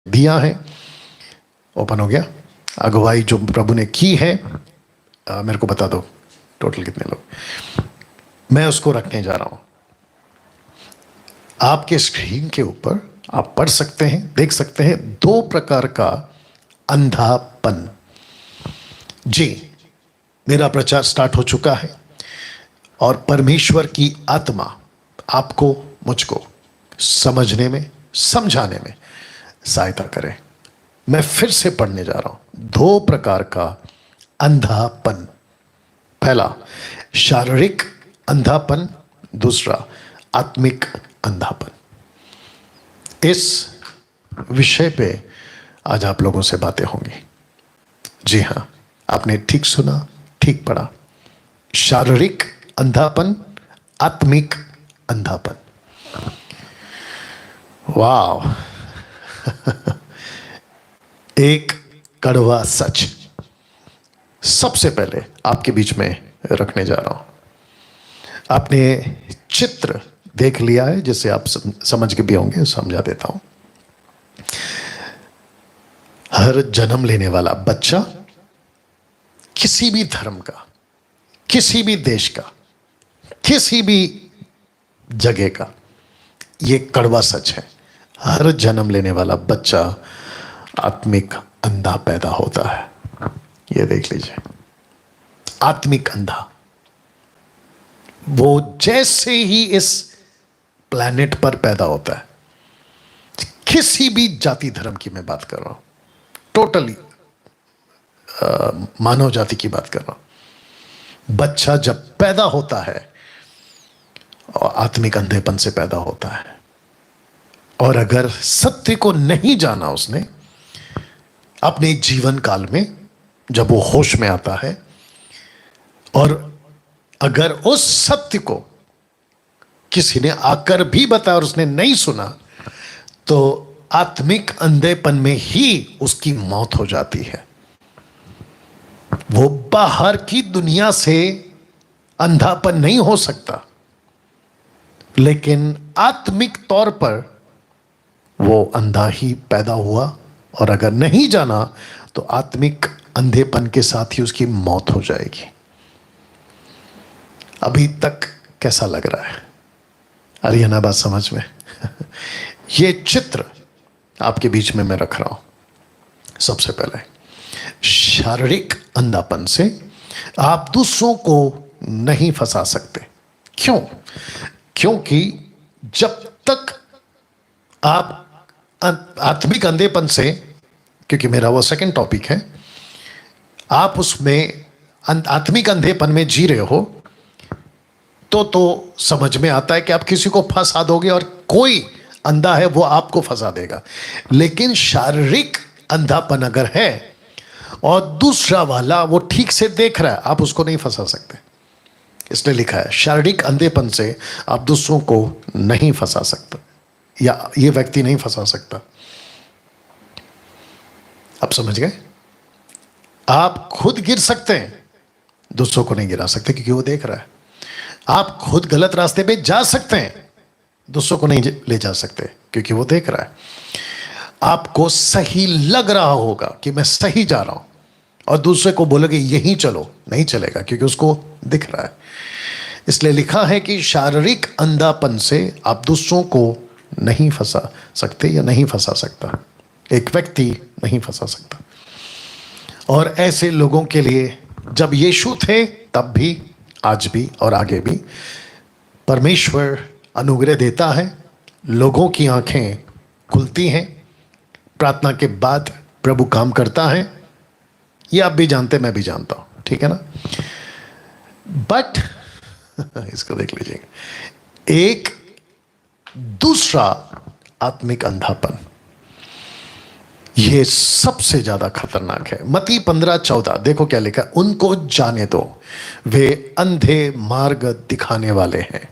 दिया है, ओपन हो गया। अगुवाई जो प्रभु ने की है, मेरे को बता दो टोटल कितने लोग, मैं उसको रखने जा रहा हूं। आपके स्क्रीन के ऊपर आप पढ़ सकते हैं, देख सकते हैं, 2 प्रकार का अंधापन। जी, मेरा प्रचार स्टार्ट हो चुका है और परमेश्वर की आत्मा आपको मुझको समझने में, समझाने में सहायता करे। मैं फिर से पढ़ने जा रहा हूं। 2 प्रकार का अंधापन। पहला शारीरिक अंधापन, दूसरा आत्मिक अंधापन। इस विषय पे आज आप लोगों से बातें होंगी। जी हां, आपने ठीक सुना, ठीक पढ़ा। शारीरिक अंधापन, आत्मिक अंधापन। वाह एक कड़वा सच सबसे पहले आपके बीच में रखने जा रहा हूं। आपने चित्र देख लिया है, जिसे आप समझ के भी होंगे, समझा देता हूं। हर जन्म लेने वाला बच्चा, किसी भी धर्म का, किसी भी देश का, किसी भी जगह का, यह कड़वा सच है, हर जन्म लेने वाला बच्चा आत्मिक अंधा पैदा होता है। यह देख लीजिए, आत्मिक अंधा। वो जैसे ही इस प्लैनेट पर पैदा होता है, किसी भी जाति धर्म की मैं बात कर रहा हूं, टोटली मानव जाति की बात कर रहा हूं, बच्चा जब पैदा होता है और आत्मिक अंधेपन से पैदा होता है। और अगर सत्य को नहीं जाना उसने अपने जीवन काल में, जब वो होश में आता है, और अगर उस सत्य को किसी ने आकर भी बताया और उसने नहीं सुना, तो आत्मिक अंधेपन में ही उसकी मौत हो जाती है। वो बाहर की दुनिया से अंधापन नहीं हो सकता, लेकिन आत्मिक तौर पर वो अंधा ही पैदा हुआ, और अगर नहीं जाना तो आत्मिक अंधेपन के साथ ही उसकी मौत हो जाएगी। अभी तक कैसा लग रहा है? आ रही है ना बात समझ में? ये चित्र आपके बीच में मैं रख रहा हूं। सबसे पहले शारीरिक अंधापन से आप दूसरों को नहीं फंसा सकते। क्यों? क्योंकि जब तक आप आत्मिक अंधेपन से, क्योंकि मेरा वो सेकंड टॉपिक है, आप उसमें आत्मिक अंधेपन में जी रहे हो, तो समझ में आता है कि आप किसी को फंसा दोगे और कोई अंधा है वो आपको फंसा देगा। लेकिन शारीरिक अंधापन अगर है और दूसरा वाला वो ठीक से देख रहा है, आप उसको नहीं फंसा सकते। इसलिए लिखा है शारीरिक अंधेपन से आप दूसरों को नहीं फंसा सकते, या ये व्यक्ति नहीं फंसा सकता। आप समझ गए? आप खुद गिर सकते हैं, दूसरों को नहीं गिरा सकते, क्योंकि वो देख रहा है। आप खुद गलत रास्ते पे जा सकते हैं, दूसरों को नहीं ले जा सकते, क्योंकि वो देख रहा है। आपको सही लग रहा होगा कि मैं सही जा रहा हूं, और दूसरे को बोलोगे यहीं चलो, नहीं चलेगा, क्योंकि उसको दिख रहा है। इसलिए लिखा है कि शारीरिक अंधापन से आप दूसरों को नहीं फंसा सकते, या नहीं फंसा सकता, एक व्यक्ति नहीं फंसा सकता। और ऐसे लोगों के लिए जब यीशु थे, तब भी, आज भी और आगे भी परमेश्वर अनुग्रह देता है। लोगों की आंखें खुलती हैं, प्रार्थना के बाद प्रभु काम करता है। ये आप भी जानते, मैं भी जानता हूं, ठीक है ना? बट इसको देख लीजिएगा, एक दूसरा आत्मिक अंधापन, यह सबसे ज्यादा खतरनाक है। मत्ती 15:14 देखो क्या लिखा है, उनको जाने दो, वे अंधे मार्ग दिखाने वाले हैं,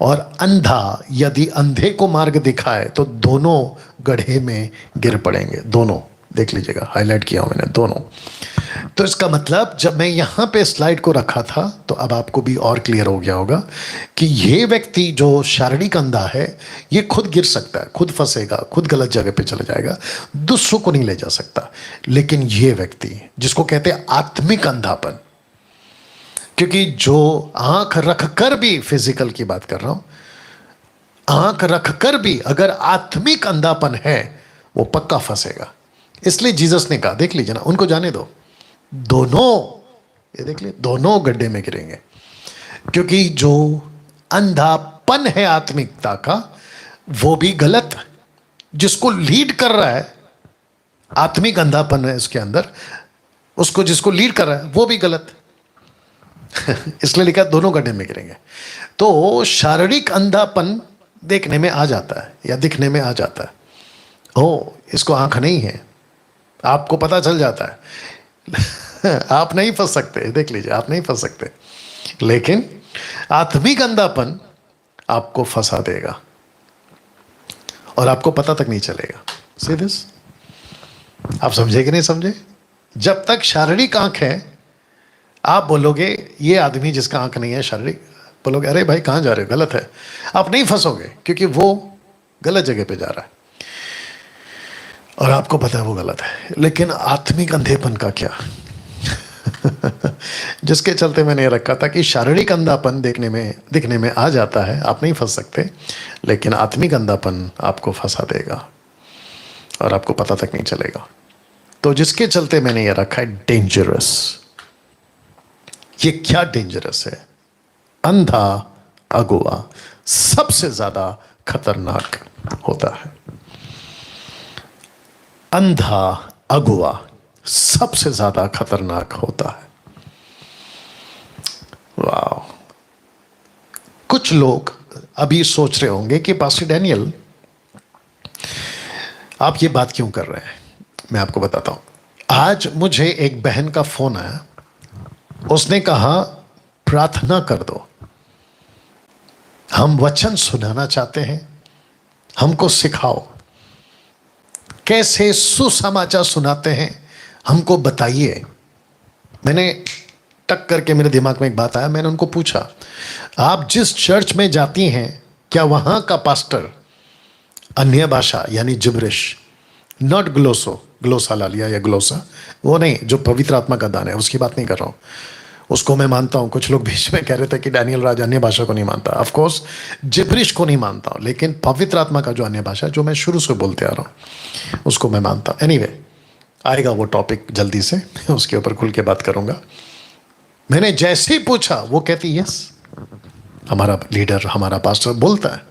और अंधा यदि अंधे को मार्ग दिखाए तो दोनों गड्ढे में गिर पड़ेंगे। दोनों देख लीजिएगा, हाईलाइट किया मैंने, दोनों। तो इसका मतलब जब मैं यहां पे स्लाइड को रखा था तो अब आपको भी और क्लियर हो गया होगा कि ये व्यक्ति जो शारीरिक अंधा है ये खुद गिर सकता है, खुद फंसेगा, खुद गलत जगह पे चला जाएगा, दूसरों को नहीं ले जा सकता। लेकिन ये व्यक्ति जिसको कहते हैं आत्मिक अंधापन, क्योंकि जो आंख रखकर भी, फिजिकल की बात कर रहा हूं, आंख रखकर भी अगर आत्मिक अंधापन है वो पक्का फंसेगा। इसलिए जीसस ने कहा, देख लीजिए ना, उनको जाने दो, दोनों, ये देख लीजिए, दोनों गड्ढे में गिरेंगे। क्योंकि जो अंधापन है आत्मिकता का वो भी गलत, जिसको लीड कर रहा है, आत्मिक अंधापन है इसके अंदर, उसको जिसको लीड कर रहा है वो भी गलत। इसलिए लिखा दोनों गड्ढे में गिरेंगे। तो शारीरिक अंधापन देखने में आ जाता है या दिखने में आ जाता है, ओ इसको आंख नहीं है, आपको पता चल जाता है। आप नहीं फंस सकते, देख लीजिए, आप नहीं फंस सकते। लेकिन आत्मिक अंधापन आपको फंसा देगा और आपको पता तक नहीं चलेगा। सी दिस, आप समझे कि नहीं समझे? जब तक शारीरिक आंख है आप बोलोगे ये आदमी जिसका आंख नहीं है शारीरिक, बोलोगे अरे भाई कहां जा रहे हो, गलत है, आप नहीं फंसोगे क्योंकि वो गलत जगह पे जा रहा है और आपको पता है वो गलत है। लेकिन आत्मिक अंधेपन का क्या? जिसके चलते मैंने ये रखा था कि शारीरिक अंधापन दिखने में आ जाता है, आप नहीं फंस सकते, लेकिन आत्मिक अंधापन आपको फंसा देगा और आपको पता तक नहीं चलेगा। तो जिसके चलते मैंने ये रखा है डेंजरस। ये क्या डेंजरस है? अंधा अगुआ सबसे ज्यादा खतरनाक होता है। अंधा अगुआ सबसे ज्यादा खतरनाक होता है। वाह! कुछ लोग अभी सोच रहे होंगे कि पास्टर डैनियल आप ये बात क्यों कर रहे हैं। मैं आपको बताता हूं। आज मुझे एक बहन का फोन आया, उसने कहा प्रार्थना कर दो, हम वचन सुनाना चाहते हैं, हमको सिखाओ कैसे सुसमाचार सुनाते हैं, हमको बताइए। मैंने टक करके, मेरे दिमाग में एक बात आया, मैंने उनको पूछा आप जिस चर्च में जाती हैं क्या वहां का पास्टर अन्य भाषा यानी जिब्रिश, नॉट ग्लोसो, ग्लोसा ला लिया या ग्लोसा, वो नहीं, जो पवित्र आत्मा का दान है उसकी बात नहीं कर रहा हूं, उसको मैं मानता हूं। कुछ लोग बीच में कह रहे थे कि डैनियल राज अन्य भाषा को नहीं मानता, ऑफ कोर्स जिब्रिश को नहीं मानता हूं, लेकिन पवित्र आत्मा का जो अन्य भाषा जो मैं शुरू से बोलते आ रहा हूं उसको मैं मानता हूं। एनीवे, आएगा वो टॉपिक जल्दी से, उसके ऊपर खुल के बात करूंगा। मैंने जैसे ही पूछा वो कहती यस, हमारा लीडर, हमारा पास्टर बोलता है।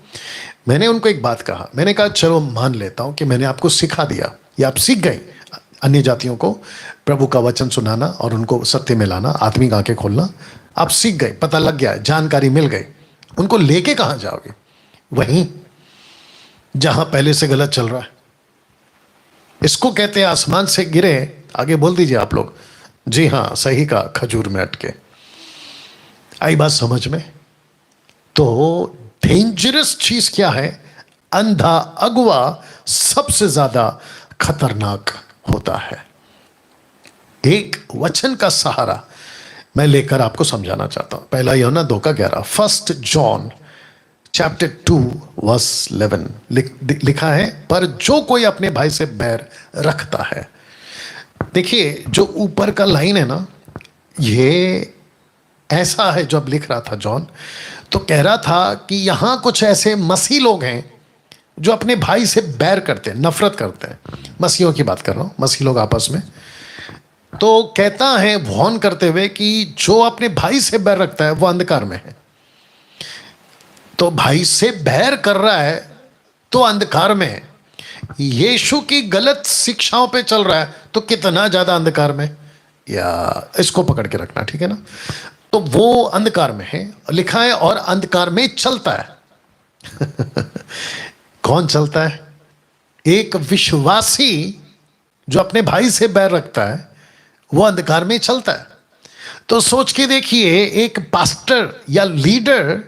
मैंने उनको एक बात कहा, मैंने कहा चलो मान लेता हूं कि मैंने आपको सिखा दिया या आप सीख गए अन्य जातियों को प्रभु का वचन सुनाना और उनको सत्य में लाना, आत्मिक आंखें खोलना, आप सीख गए, पता लग गया, जानकारी मिल गई, उनको लेके कहां जाओगे? वहीं जहां पहले से गलत चल रहा है। इसको कहते हैं आसमान से गिरे। आगे बोल दीजिए आप लोग। जी हां, सही का, खजूर में अटके। आई बात समझ में? तो डेंजरस चीज क्या है? अंधा अगुआ सबसे ज्यादा खतरनाक होता है। एक वचन का सहारा मैं लेकर आपको समझाना चाहता हूं। पहला यूहन्ना 2:11, 1 जॉन चैप्टर 2 वर्स 11 लिखा है, पर जो कोई अपने भाई से बैर रखता है। देखिए जो ऊपर का लाइन है ना, ये ऐसा है, जब लिख रहा था जॉन तो कह रहा था कि यहां कुछ ऐसे मसीह लोग हैं जो अपने भाई से बैर करते हैं, नफरत करते हैं। मसीहों की बात कर रहा हूं, मसीह लोग आपस में। तो कहता है वॉर्न करते हुए कि जो अपने भाई से बैर रखता है वो अंधकार में है। तो भाई से बैर कर रहा है तो अंधकार में है। यीशु की गलत शिक्षाओं पे चल रहा है तो कितना ज्यादा अंधकार में। या इसको पकड़ के रखना, ठीक है ना? तो वो अंधकार में है, लिखा है, और अंधकार में चलता है। कौन चलता है? एक विश्वासी जो अपने भाई से बैर रखता है वो अंधकार में चलता है। तो सोच के देखिए, एक पास्टर या लीडर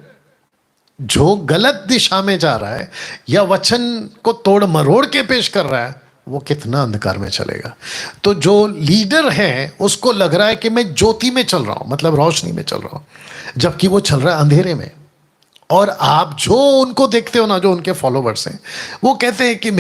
जो गलत दिशा में जा रहा है या वचन को तोड़ मरोड़ के पेश कर रहा है वो कितना अंधकार में चलेगा। तो जो लीडर है उसको लग रहा है कि मैं ज्योति में चल रहा हूं, मतलब रोशनी में चल रहा हूं, जबकि वो चल रहा है अंधेरे में। और आप जो उनको देखते हो ना, जो उनके फॉलोवर्स हैं, वो कहते हैं कि